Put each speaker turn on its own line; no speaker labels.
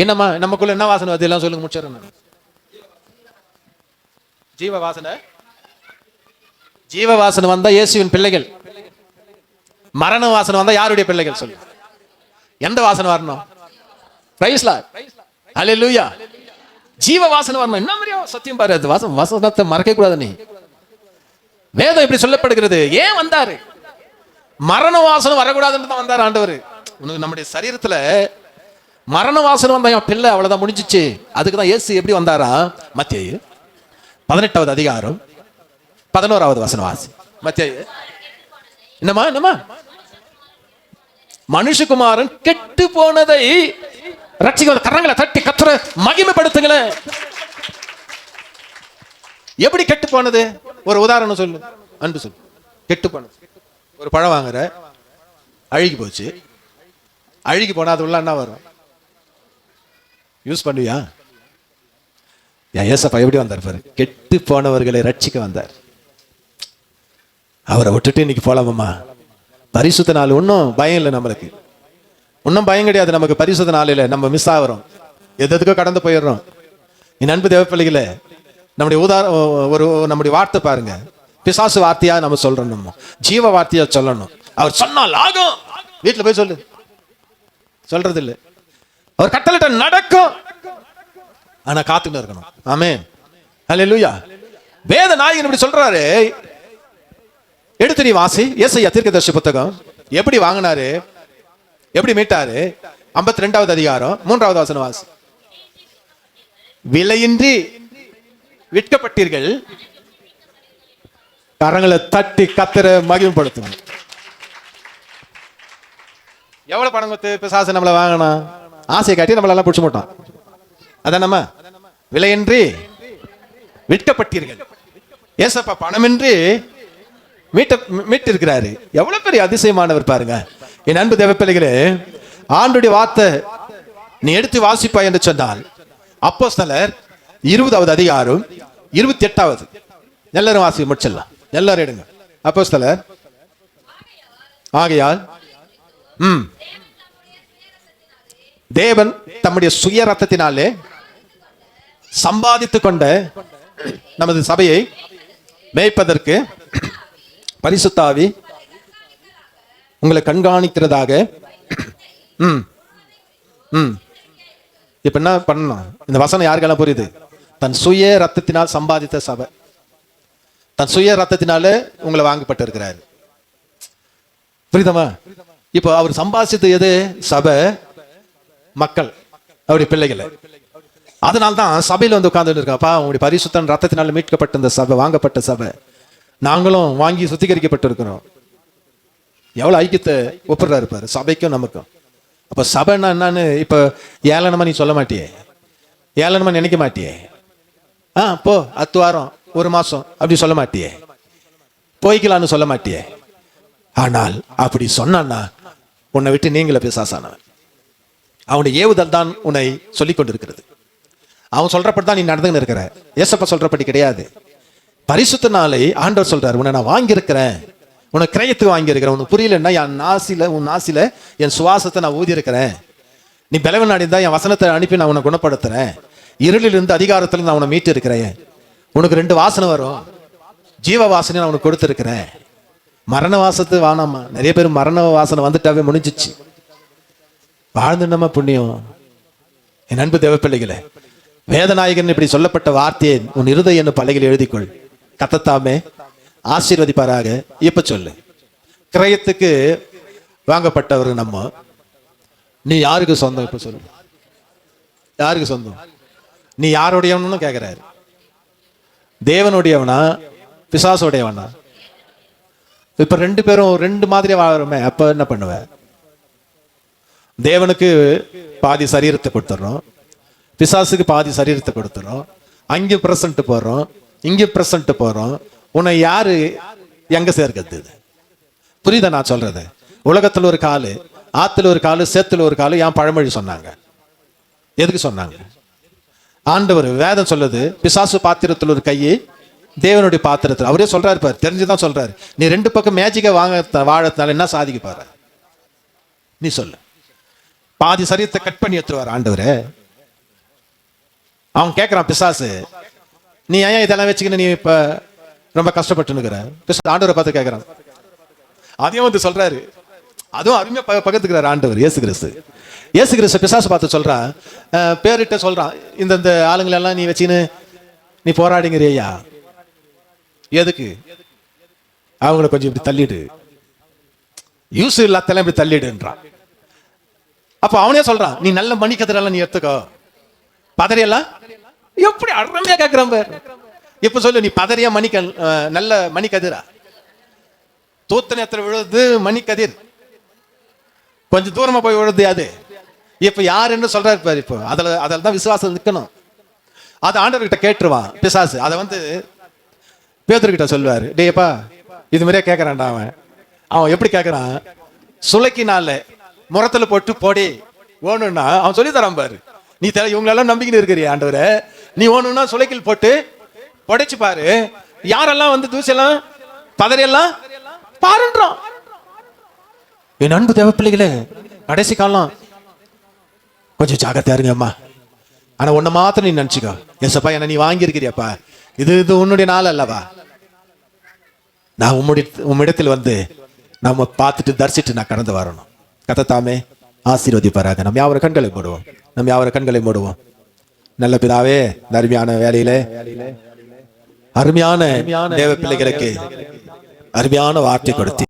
என்னம்மா நமக்குள்ள என்ன வாசனை அது எல்லாம் சொல்லுங்க, முடிச்சிடறேன். ஜீவ வாசனை. ஜீவ வாசனை வந்தா இயேசுவின் பிள்ளைகள். மரண வாசனை வந்தா யாருடைய பிள்ளைகள்? சொல்லு, எந்த வாசனை வரணும்? பிரைஸ் லார்ட், ஹல்லேலூயா. ஜீவ வாசனை வரணும். என்ன மாதிரியா சத்தியம் பாரு, அது வசனத்தை மறக்க கூடாது. நீ வேதம் இப்படி சொல்லப்படுகிறது. ஏன் வந்தாரு? மரண வாசனை வரக்கூடாதுன்னு தான் வந்தார் ஆண்டவர். நம்முடைய சரீரத்துல மரண வாசனை வந்தா என் பிள்ளை அவ்வளவுதான், முடிஞ்சிச்சு. அதுக்கு தான் இயேசு எப்படி வந்தாரா? மத்தேயு 18வது அதிகாரம் 11வது வசனம் வாசி. மத்தேயு என்னமா மனுஷகுமாரன் கெட்டு போனதை ரட்சிக்க கரங்களை தட்டி கத்துற மகிமைப்படுத்துங்களேன். எப்படி கெட்டு போனது? ஒரு உதாரணம் சொல்லு, அன்பு சொல்லு. கெட்டு போனது, ஒரு பழம் வாங்குற, அழுகி போச்சு. அழுகி போனா அது உள்ள என்ன வரும்? யூஸ் பண்ணுவியா? ஏசப்பா எப்படி வந்தார் பாரு, கெட்டு போனவர்களை ரட்சிக்க வந்தார். அவரை விட்டுட்டு இன்னைக்கு போலாமம்மா? பரிசுத்த நாள் ஒன்றும் பயம் இல்லை நம்மளுக்கு, ஒன்றும் பயம் கிடையாது நமக்கு. பரிசுத்த நாளில் நம்ம மிஸ் ஆகிறோம், எதுக்கோ கடந்து போயிடுறோம். என் அன்பு தேவப்பிள்ளைகளே, நம்முடைய நம்முடைய வார்த்தை பாருங்க, பிசாசு வார்த்தையா நம்ம சொல்றோம், நம்ம ஜீவ வார்த்தையா சொல்லணும். அவர் சொன்னால் ஆகும். வீட்டில் போய் சொல்லு, சொல்றது இல்லை. அவர் கட்டளையிட்ட நடக்கும், ஆனா காத்துன்னு இருக்கணும். ஆமென், ஹல்லேலூயா. வேத நாயகன் இப்படி சொல்றாரு. எடுத்து நீ வாசி, ஏசாயா தீர்க்கதரிசி புத்தகம். எப்படி வாங்கினாரு, எப்படி மீட்டாரு? 52வது அதிகாரம் 3வது வசனம் வாசி. விலையின்றி விற்கப்பட்டீர்கள், கரங்களை தட்டி கத்தர மகிமைப்படுத்தும். எவ்வளவு பணம் கொடுத்து பிசாசு நம்மளை வாங்கணும்? ஆசையை காட்டி நம்மளெல்லாம் பிடிச்ச மாட்டோம். அதான் நம்ம விலையின்றி விற்கப்பட்டீர்கள். ஏசப்பா பணமின்றி மீட்டிருக்கிறாரு. எவ்வளவு பெரிய அதிசயமானவர் பாருங்க. என் அன்பு தேவப்பிள்ளைகளே, ஆண்டுடைய வார்த்தை நீ எடுத்து வாசிப்பாய் என்று சொன்னால் அப்போஸ்தலர் 20வது அதிகாரம் 28வது. எல்லாரும் வாசி முடிச்சிடலாம், எல்லாரும் எடுங்க. அப்போஸ்தலர். ஆகையால் தேவன் தம்முடைய சுய ரத்தத்தினாலே சம்பாதித்துக் கொண்ட நமது சபையை மேய்ப்பதற்கு பரிசுத்த ஆவி உங்களை கண்காணிக்கிறதாக. இப்ப என்ன பண்ணணும்? இந்த வசனம் யாருக்கெல்லாம் புரியுது? தன் சுய ரத்தத்தினால் சம்பாதித்த சபை, தன் சுய ரத்தத்தினால உங்களை வாங்கப்பட்டு இருக்கிறாரு. புரியுதமா? இப்போ அவர் சம்பாதிச்சது எது? சபை, மக்கள், அவருடைய பிள்ளைகளை. அதனால்தான் சபையில வந்து உட்கார்ந்து இருக்காப்பா, உங்களுடைய பரிசுத்தன் ரத்தத்தினால மீட்கப்பட்ட இந்த சபை, வாங்கப்பட்ட சபை, நாங்களும் வாங்கி சுத்திகரிக்கப்பட்டு இருக்கிறோம். எவ்வளவு ஐக்கியத்தை ஒப்புறாரு பாரு சபைக்கும் நமக்கும். அப்ப சபைன்னா என்னன்னு இப்ப ஏளனமா நீ சொல்ல மாட்டியே, ஏளனமா நினைக்க மாட்டியே. போ அத்து வாரம் ஒரு மாசம் அப்படி சொல்ல மாட்டியே, போய்க்கலான்னு சொல்ல மாட்டியே. ஆனால் அப்படி சொன்னான்னா உன்னை விட்டு நீங்கள பிசாசானவன். அவனுடைய ஏவுதல் தான் உன்னை சொல்லிக் கொண்டிருக்கிறது. அவன் சொல்றப்படி தான் நீ நடந்துன்னு இருக்கிற. ஏசப்பா சொல்றபடி கிடையாது. பரிசுத்த நாளை ஆண்டவர் சொல்றாரு, உன்னை நான் வாங்கியிருக்கிறேன், உன்னை கிரயத்துக்கு வாங்கியிருக்கிறேன். உனக்கு புரியலன்னா உன் நாசில என் சுவாசத்தை நான் ஊதி இருக்கிறேன். நீ பலவன் அடைந்தா என் வசனத்தை அனுப்பி நான் உன்னை குணப்படுத்துறேன். இருளிலிருந்து அதிகாரத்துல நான் உன்னை மீட்டு இருக்கிறேன். உனக்கு 2 வாசனை வரும். ஜீவ வாசனை நான் உனக்கு கொடுத்துருக்கிறேன். மரண வாசத்து வானாமா. நிறைய பேர் மரண வாசனை வந்துட்டாவே முடிஞ்சிச்சு. வாழ்ந்து நம்ம புண்ணியம். என் அன்பு தேவப்பிள்ளைகளே, வேதநாயகன் இப்படி சொல்லப்பட்ட வார்த்தையை உன் இருதய என்ன பலகையில் எழுதிக்கொள். கத்தத்தாமே ஆசீர்வதிப்பாராக. இப்ப சொல்லு, கிரயத்துக்கு வாங்கப்பட்டவர் நம்ம. நீ யாருக்கு சொந்தம்? இப்ப சொல்லு, யாருக்கு சொந்தம்? நீ யாருடையவனு கேட்கிறாரு. தேவனுடையவனா பிசாசுடையவனா? இப்ப 2 பேரும் 2 மாதிரி வாழறோமே, அப்ப என்ன பண்ணுவ? தேவனுக்கு பாதி சரீரத்தை கொடுத்துறோம், பிசாசுக்கு பாதி சரீரத்தை கொடுத்துறோம். அங்கே பிரசன்ட் போறோம், இங்கே பிரசன்ட் போறோம். உன்னை யாரு எங்க சேர்க்கிறது? புரியுதா நான் சொல்றது? உலகத்துல ஒரு காலு, ஆத்துல ஒரு காலு, சேத்துல ஒரு காலு. ஏன் பழமொழி சொன்னாங்க? எதுக்கு சொன்னாங்க? ஆண்டவர் வேதம் சொல்லுது, பிசாசு பாத்திரத்தில் ஒரு கையை, தேவனுடைய பாத்திரத்தில். அவரே சொல்றாரு பாரு, தெரிஞ்சுதான் சொல்றாரு. நீ 2 பக்கம் மேஜிக்கா வாழறதுனால என்ன சாதிக்க பாரு? நீ சொல்லு. பாதி சரீரத்தை கட் பண்ணி எடுத்துருவார் ஆண்டவரே. அவன் கேட்கறான் பிசாசு, நீ ஏன் இதெல்லாம் வச்சுக்கின்னு நீ இப்ப ரொம்ப கஷ்டப்பட்டுனுக்குற? பிசாசு ஆண்டவரை பார்த்து கேட்கறான். அதையும் வந்து சொல்றாரு, அதுவும் அருமையா பக்கத்துக்கிறார் ஆண்டவர் இயேசு கிறிஸ்து. இயேசு கிறிஸ்து பிசாசு பார்த்து சொல்றான், பேரிட்ட சொல்றான், இந்த ஆளுங்களெல்லாம் நீ வச்சுன்னு நீ போராடிங்கிறியா? எதுக்கு? அவங்கள கொஞ்சம் இப்படி தள்ளிடு, யூஸ் இல்லாதெல்லாம் இப்படி தள்ளிடுன்றான். அப்ப அவனே சொல்றான், நீ நல்ல மணிக்கதிரெல்லாம் நீ எடுத்துக்கோ, பதறியெல்லாம் எப்படி அருமையா கேட்கிறான் பேர். இப்ப சொல்லு, நீ பதறியா நல்ல மணிக்கதிரா? தூத்த நேரத்தில் விழுது மணிக்கதிர், கொஞ்சம் தூரமா போய் விழுது அது. இப்ப யார் என்ன சொல்றாரு பாரு. இப்போ அதில் தான் விசுவாசம் நிற்கணும். அது ஆண்டவர்கிட்ட கேட்டுருவான் பிசாசு. அதை வந்து பேதுருகிட்ட சொல்லுவாரு, டேப்பா இது மாதிரியே கேட்கறான்டா. அவன் எப்படி கேட்கறான்? சுளைக்கினால முரத்துல போட்டு போடி ஓணுன்னா அவன் சொல்லி தரான் பாரு. நீ இவங்களெல்லாம் நம்பிக்கின்னு இருக்கிறிய ஆண்டவரை, நீ ஓணுன்னா சுளைக்கில் போட்டு உடைச்சு பாரு, யாரெல்லாம் வந்து தூசியெல்லாம் பதறியெல்லாம் பாருன்றான். என் அன்பு தேவ பிள்ளைகளே, கடைசி காலம் கொஞ்சம் ஜாக்கிரதையா இருங்க அம்மா. ஆனா உன்னை மாத்திரம் நீ நினைச்சுக்கோ, எஸ்ப்பா என்ன நீ வாங்கியிருக்கிறியப்பா, இது உன்னுடைய நாள் அல்லவா, நான் உம்மிடத்தில் வந்து நம்ம பார்த்துட்டு தரிசிட்டு நான் கடந்து வரணும். கத்தத்தாமே ஆசீர்வதிப்பாராக. நம்ம யாவர கண்களை மூடுவோம். நல்ல பிதாவே, இந்த அருமையான வேலையிலே அருமையான தேவ பிள்ளைகளுக்கு அருமையான வார்த்தை கொடுத்து